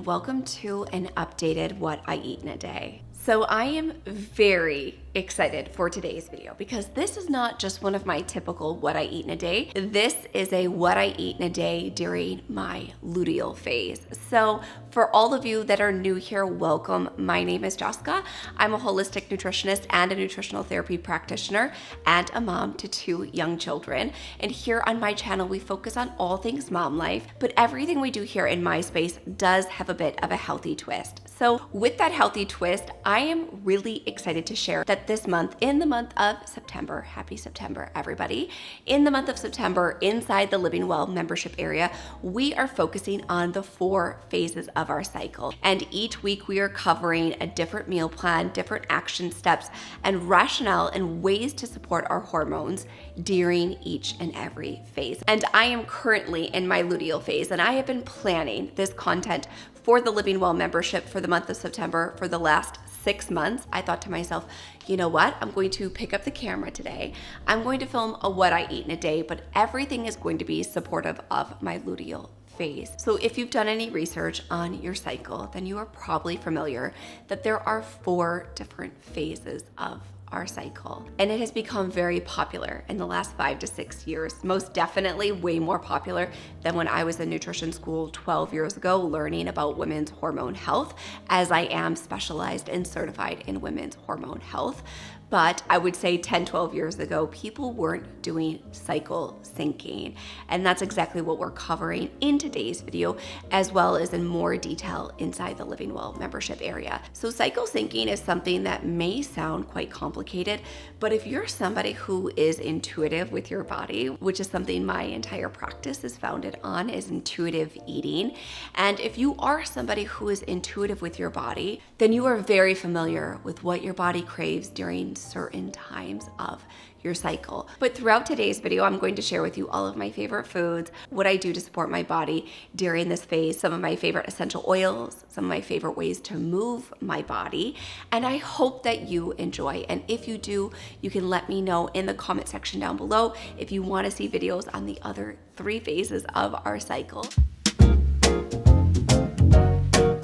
welcome to an updated What I Eat in a Day. So I am very excited for today's video because this is not just one of my typical what I eat in a day. This is a what I eat in a day during my luteal phase. So for all of you that are new here, welcome. My name is Jessica. I'm a holistic nutritionist and a nutritional therapy practitioner and a mom to 2 young children. And here on my channel, we focus on all things mom life, but everything we do here in my space does have a bit of a healthy twist. So with that healthy twist, I am really excited to share that this month, in the month of September, happy September, everybody. In the month of September, inside the Living Well membership area, we are focusing on the 4 phases of our cycle. And each week we are covering a different meal plan, different action steps, and rationale and ways to support our hormones during each and every phase. And I am currently in my luteal phase, and I have been planning this content for the Living Well membership for the month of September for the last 6 months. I thought to myself, you know what? I'm going to pick up the camera today. I'm going to film a what I eat in a day, but everything is going to be supportive of my luteal phase. So if you've done any research on your cycle, then you are probably familiar that there are 4 different phases of our cycle. And it has become very popular in the last 5 to 6 years, most definitely way more popular than when I was in nutrition school 12 years ago learning about women's hormone health, as I am specialized and certified in women's hormone health. But I would say 10, 12 years ago, people weren't doing cycle syncing. And that's exactly what we're covering in today's video, as well as in more detail inside the Living Well membership area. So cycle syncing is something that may sound quite complicated, but if you're somebody who is intuitive with your body, which is something my entire practice is founded on, is intuitive eating. And if you are somebody who is intuitive with your body, then you are very familiar with what your body craves during certain times of your cycle. But throughout today's video, I'm going to share with you all of my favorite foods, what I do to support my body during this phase, some of my favorite essential oils, some of my favorite ways to move my body, and I hope that you enjoy. And if you do, you can let me know in the comment section down below if you want to see videos on the other 3 phases of our cycle.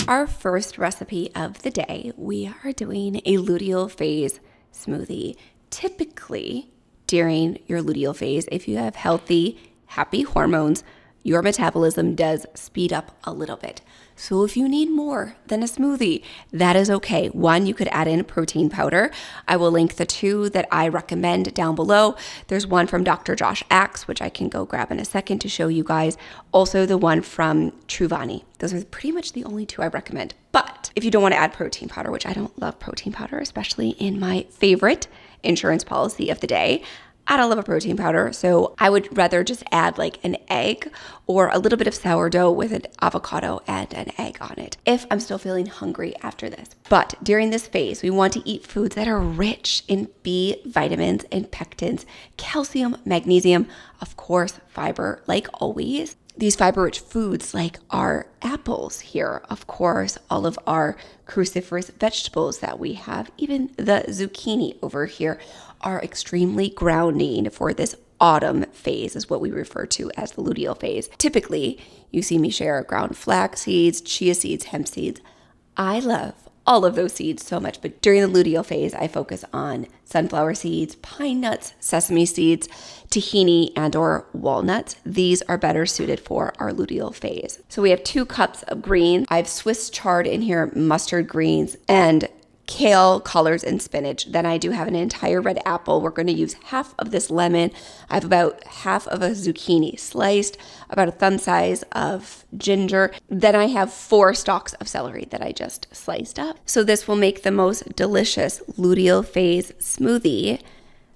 Our first recipe of the day, we are doing a luteal phase smoothie. Typically, during your luteal phase, if you have healthy, happy hormones, your metabolism does speed up a little bit. So if you need more than a smoothie, that is okay. 1, you could add in protein powder. I will link the 2 that I recommend down below. There's one from Dr. Josh Axe, which I can go grab in a second to show you guys. Also the one from Truvani. Those are pretty much the only 2 I recommend. But if you don't want to add protein powder, which I don't love protein powder, especially in my favorite insurance policy of the day, I don't love a protein powder, so I would rather just add like an egg or a little bit of sourdough with an avocado and an egg on it if I'm still feeling hungry after this. But during this phase, we want to eat foods that are rich in B vitamins and pectins, calcium, magnesium, of course, fiber, like always. These fiber-rich foods like our apples here, of course, all of our cruciferous vegetables that we have, even the zucchini over here, are extremely grounding for this autumn phase, is what we refer to as the luteal phase. Typically, you see me share ground flax seeds, chia seeds, hemp seeds. I love all of those seeds so much, but during the luteal phase, I focus on sunflower seeds, pine nuts, sesame seeds, tahini, and or walnuts. These are better suited for our luteal phase. So we have 2 cups of greens. I have Swiss chard in here, mustard greens, and kale, collards, and spinach. Then I do have an entire red apple. We're going to use half of this lemon. I have about half of a zucchini sliced, about a thumb size of ginger. Then I have 4 stalks of celery that I just sliced up. So this will make the most delicious luteal phase smoothie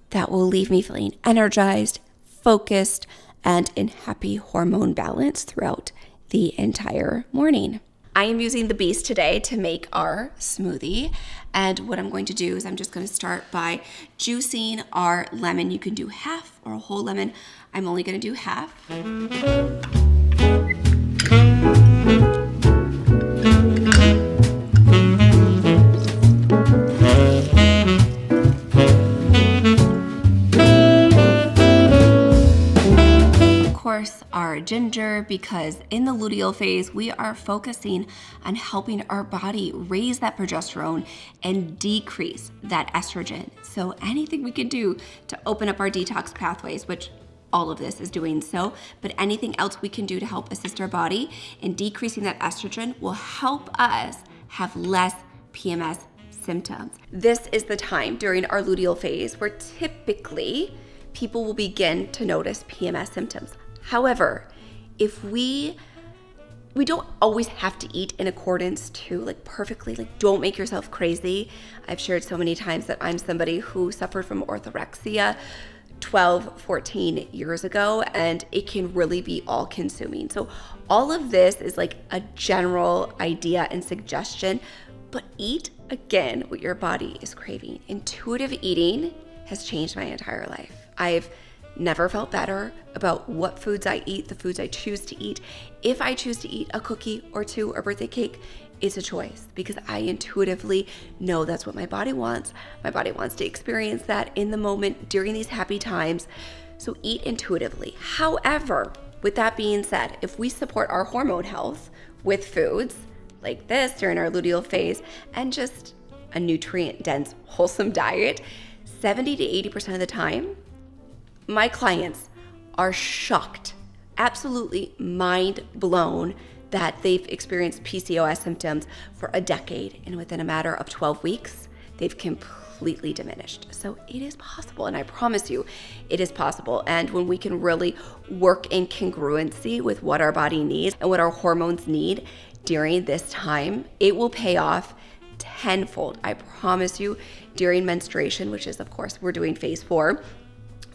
that will leave me feeling energized, focused, and in happy hormone balance throughout the entire morning. I am using the Beast today to make our smoothie. And what I'm going to do is I'm just going to start by juicing our lemon. You can do half or a whole lemon. I'm only going to do half. course, our ginger, because in the luteal phase, we are focusing on helping our body raise that progesterone and decrease that estrogen. So anything we can do to open up our detox pathways, which all of this is doing so, but anything else we can do to help assist our body in decreasing that estrogen will help us have less PMS symptoms. This is the time during our luteal phase where typically people will begin to notice PMS symptoms. However, if we don't always have to eat in accordance to perfectly, don't make yourself crazy. I've shared so many times that I'm somebody who suffered from orthorexia 12, 14 years ago, and it can really be all consuming. So all of this is a general idea and suggestion, but eat again what your body is craving. Intuitive eating has changed my entire life. I've never felt better about what foods I eat, the foods I choose to eat. If I choose to eat a cookie or two or birthday cake, it's a choice because I intuitively know that's what my body wants. My body wants to experience that in the moment during these happy times. So eat intuitively. However, with that being said, if we support our hormone health with foods like this during our luteal phase and just a nutrient-dense, wholesome diet, 70 to 80% of the time, my clients are shocked, absolutely mind blown that they've experienced PCOS symptoms for a decade, and within a matter of 12 weeks, they've completely diminished. So it is possible, and I promise you, it is possible. And when we can really work in congruency with what our body needs and what our hormones need during this time, it will pay off tenfold. I promise you, during menstruation, which is, of course, we're doing phase 4,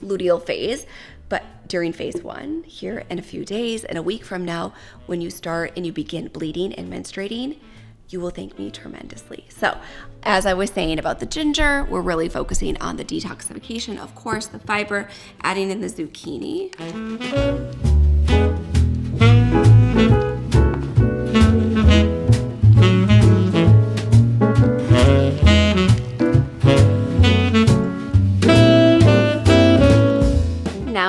luteal phase, but during phase 1, here in a few days and a week from now, when you start and you begin bleeding and menstruating, you will thank me tremendously. So as I was saying about the ginger, we're really focusing on the detoxification, of course, the fiber, adding in the zucchini.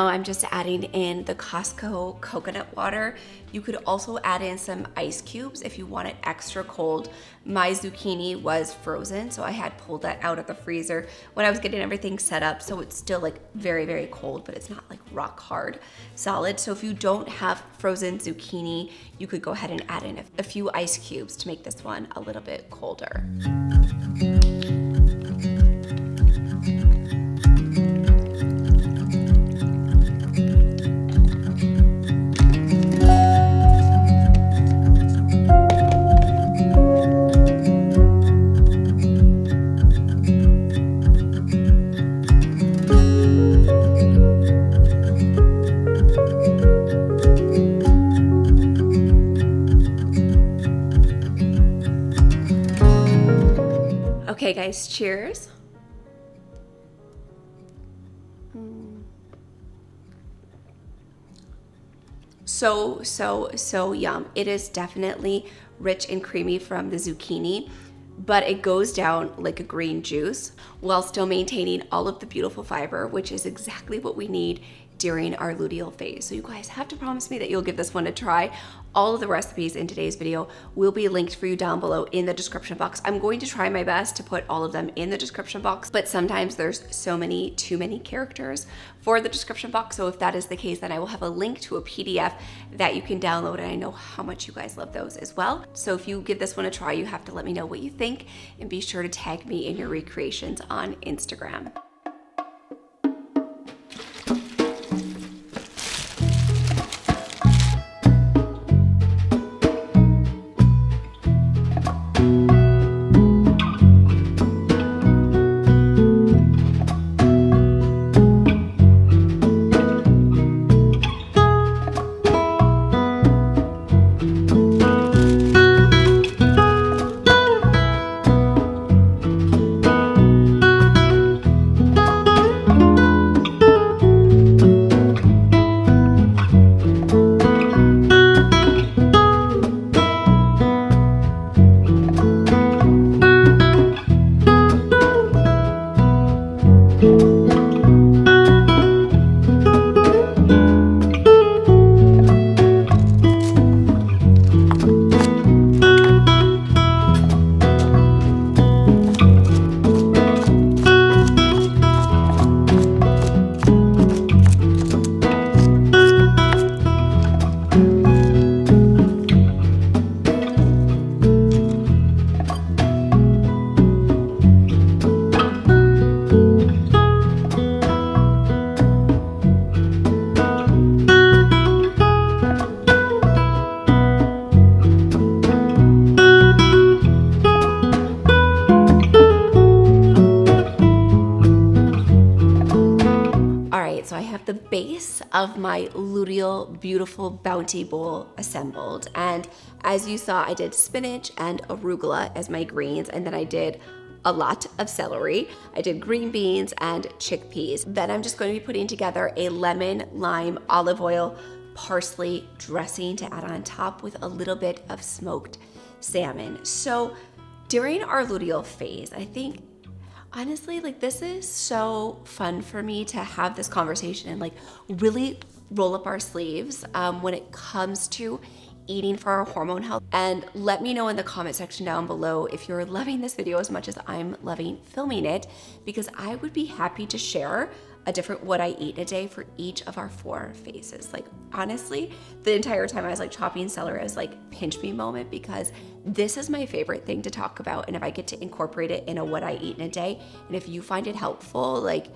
I'm just adding in the Costco coconut water. You could also add in some ice cubes if you want it extra cold. My zucchini was frozen, so I had pulled that out of the freezer when I was getting everything set up. So it's still very, very cold, but it's not rock hard solid. So if you don't have frozen zucchini, you could go ahead and add in a few ice cubes to make this one a little bit colder. Okay guys, cheers. So yum. It is definitely rich and creamy from the zucchini, but it goes down like a green juice while still maintaining all of the beautiful fiber, which is exactly what we need during our luteal phase. So you guys have to promise me that you'll give this one a try. All of the recipes in today's video will be linked for you down below in the description box. I'm going to try my best to put all of them in the description box, but sometimes there's too many characters for the description box. So if that is the case, then I will have a link to a PDF that you can download, and I know how much you guys love those as well. So if you give this one a try, you have to let me know what you think, and be sure to tag me in your recreations on Instagram. of my LUTEAL Beautiful Bounty Bowl assembled. And as you saw, I did spinach and arugula as my greens, and then I did a lot of celery. I did green beans and chickpeas. Then I'm just going to be putting together a lemon, lime, olive oil, parsley dressing to add on top with a little bit of smoked salmon. So during our luteal phase, I think honestly, like, this is so fun for me to have this conversation and like really roll up our sleeves when it comes to eating for our hormone health. And let me know in the comment section down below if you're loving this video as much as I'm loving filming it, because I would be happy to share a different what I eat in a day for each of our 4 phases. Like, honestly, the entire time I was like chopping celery, I was like, pinch me moment, because this is my favorite thing to talk about. And if I get to incorporate it in a what I eat in a day, and if you find it helpful, like,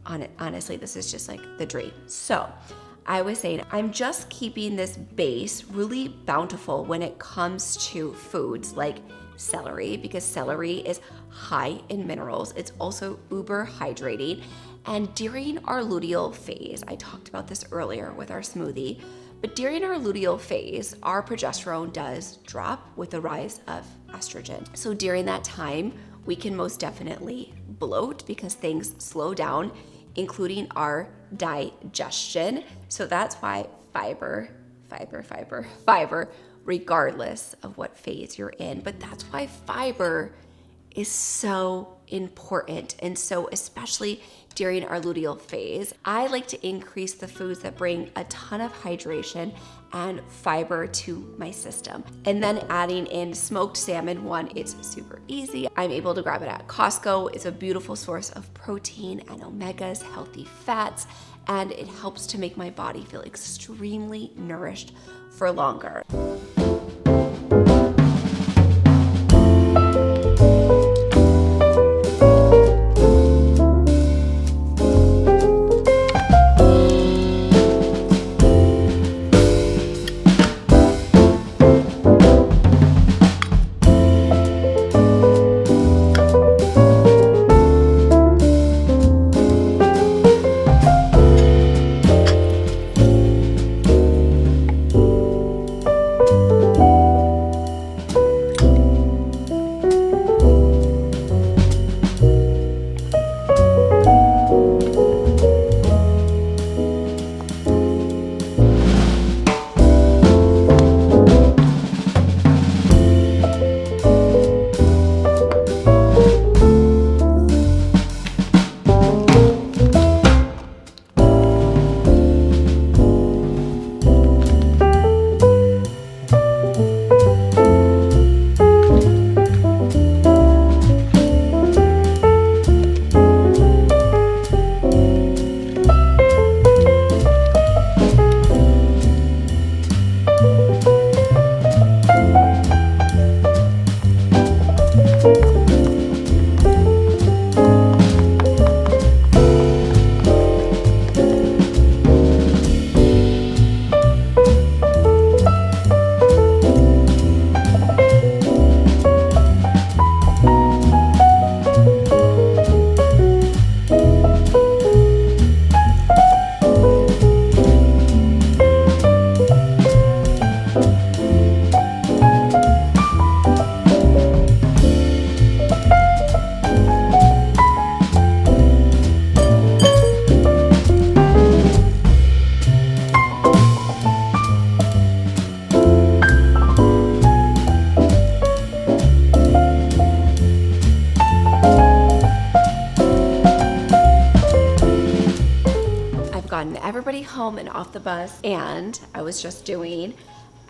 honestly, this is just like the dream. So I was saying, I'm just keeping this base really bountiful when it comes to foods like celery, because celery is high in minerals. It's also uber hydrating. And during our luteal phase, I talked about this earlier with our smoothie, but during our luteal phase, our progesterone does drop with the rise of estrogen. So during that time, we can most definitely bloat because things slow down, including our digestion. So that's why fiber, regardless of what phase you're in. But that's why fiber is so important. And so especially during our luteal phase, I like to increase the foods that bring a ton of hydration and fiber to my system. And then adding in smoked salmon, one, it's super easy. I'm able to grab it at Costco. It's a beautiful source of protein and omegas, healthy fats, and it helps to make my body feel extremely nourished for longer. Everybody home and off the bus, and I was just doing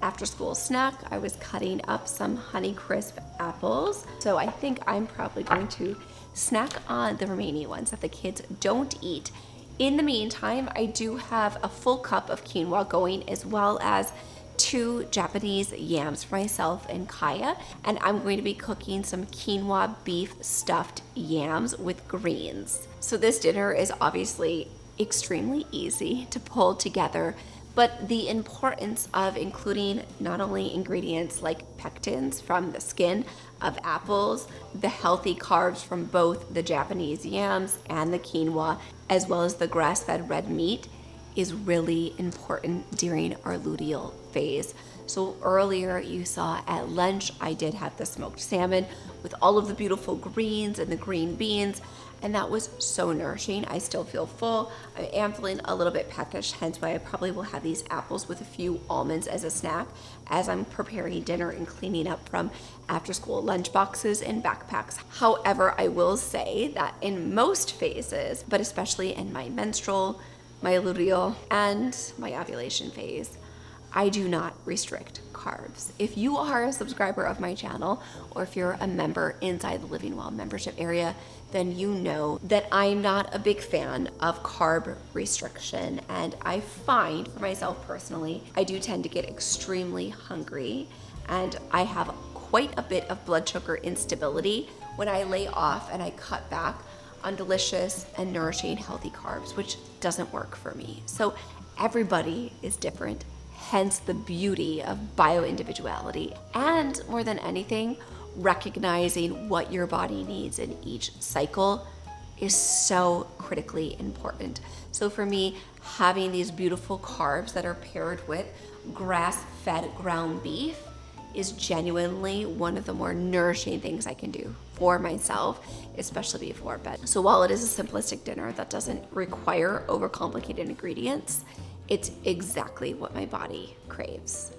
after school snack. I was cutting up some Honeycrisp apples, so I think I'm probably going to snack on the remaining ones that the kids don't eat. In the meantime, I do have a full cup of quinoa going, as well as 2 Japanese yams for myself and Kaya, and I'm going to be cooking some quinoa beef stuffed yams with greens. So this dinner is obviously extremely easy to pull together, but the importance of including not only ingredients like pectins from the skin of apples, the healthy carbs from both the Japanese yams and the quinoa, as well as the grass-fed red meat, is really important during our luteal phase. So earlier you saw at lunch, I did have the smoked salmon with all of the beautiful greens and the green beans, and that was so nourishing. I still feel full. I am feeling a little bit peckish, hence why I probably will have these apples with a few almonds as a snack as I'm preparing dinner and cleaning up from after school lunch boxes and backpacks. However, I will say that in most phases, but especially in my menstrual, my luteal, and my ovulation phase, I do not restrict carbs. If you are a subscriber of my channel, or if you're a member inside the Living Well membership area, then you know that I'm not a big fan of carb restriction. And I find for myself personally, I do tend to get extremely hungry, and I have quite a bit of blood sugar instability when I lay off and I cut back on delicious and nourishing healthy carbs, which doesn't work for me. So everybody is different. Hence the beauty of bio-individuality, and more than anything, recognizing what your body needs in each cycle is so critically important. So for me, having these beautiful carbs that are paired with grass-fed ground beef is genuinely one of the more nourishing things I can do for myself, especially before bed. So while it is a simplistic dinner that doesn't require overcomplicated ingredients, it's exactly what my body craves.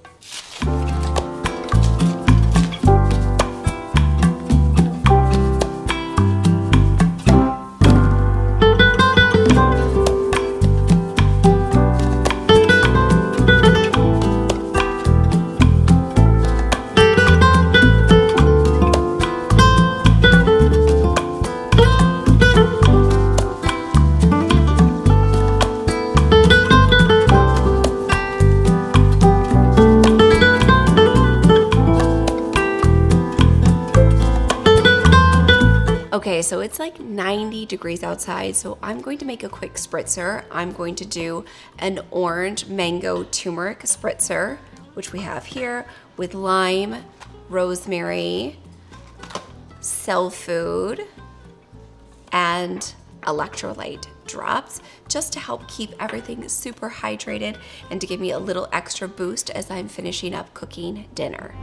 Okay, so it's like 90 degrees outside, so I'm going to make a quick spritzer. I'm going to do an orange mango turmeric spritzer, which we have here with lime, rosemary, cell food, and electrolyte drops, just to help keep everything super hydrated and to give me a little extra boost as I'm finishing up cooking dinner.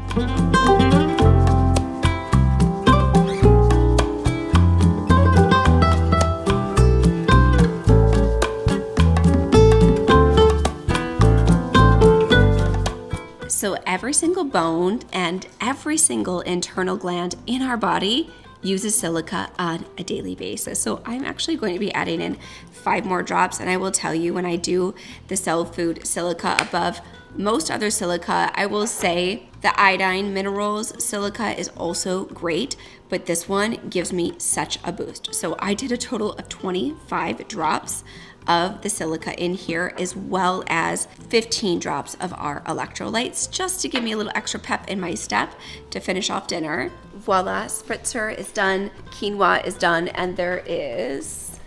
So every single bone and every single internal gland in our body uses silica on a daily basis. So I'm actually going to be adding in 5 more drops, and I will tell you, when I do the cell food silica above most other silica, I will say the iodine minerals silica is also great, but this one gives me such a boost. So I did a total of 25 drops of the silica in here, as well as 15 drops of our electrolytes, just to give me a little extra pep in my step to finish off dinner. Voila, spritzer is done, quinoa is done, and there is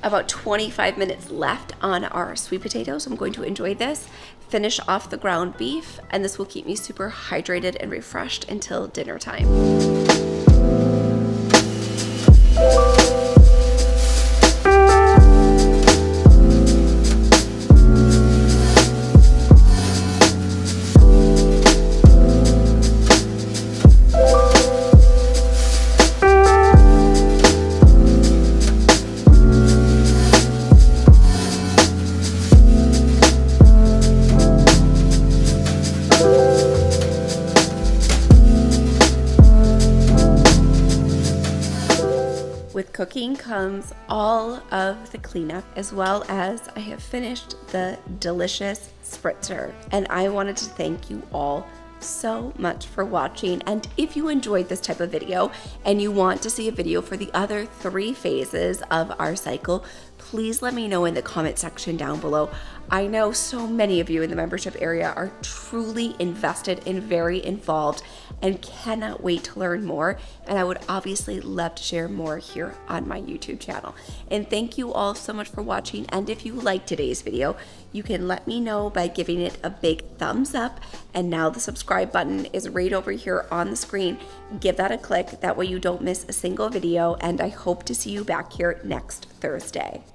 about 25 minutes left on our sweet potatoes. So I'm going to enjoy this, finish off the ground beef, and this will keep me super hydrated and refreshed until dinner time. With cooking comes all of the cleanup, as well as I have finished the delicious spritzer. And I wanted to thank you all so much for watching. And if you enjoyed this type of video and you want to see a video for the other 3 phases of our cycle, please let me know in the comment section down below. I know so many of you in the membership area are truly invested and very involved and cannot wait to learn more. And I would obviously love to share more here on my YouTube channel. And thank you all so much for watching. And if you liked today's video, you can let me know by giving it a big thumbs up. And now the subscribe button is right over here on the screen. Give that a click. That way you don't miss a single video. And I hope to see you back here next Thursday.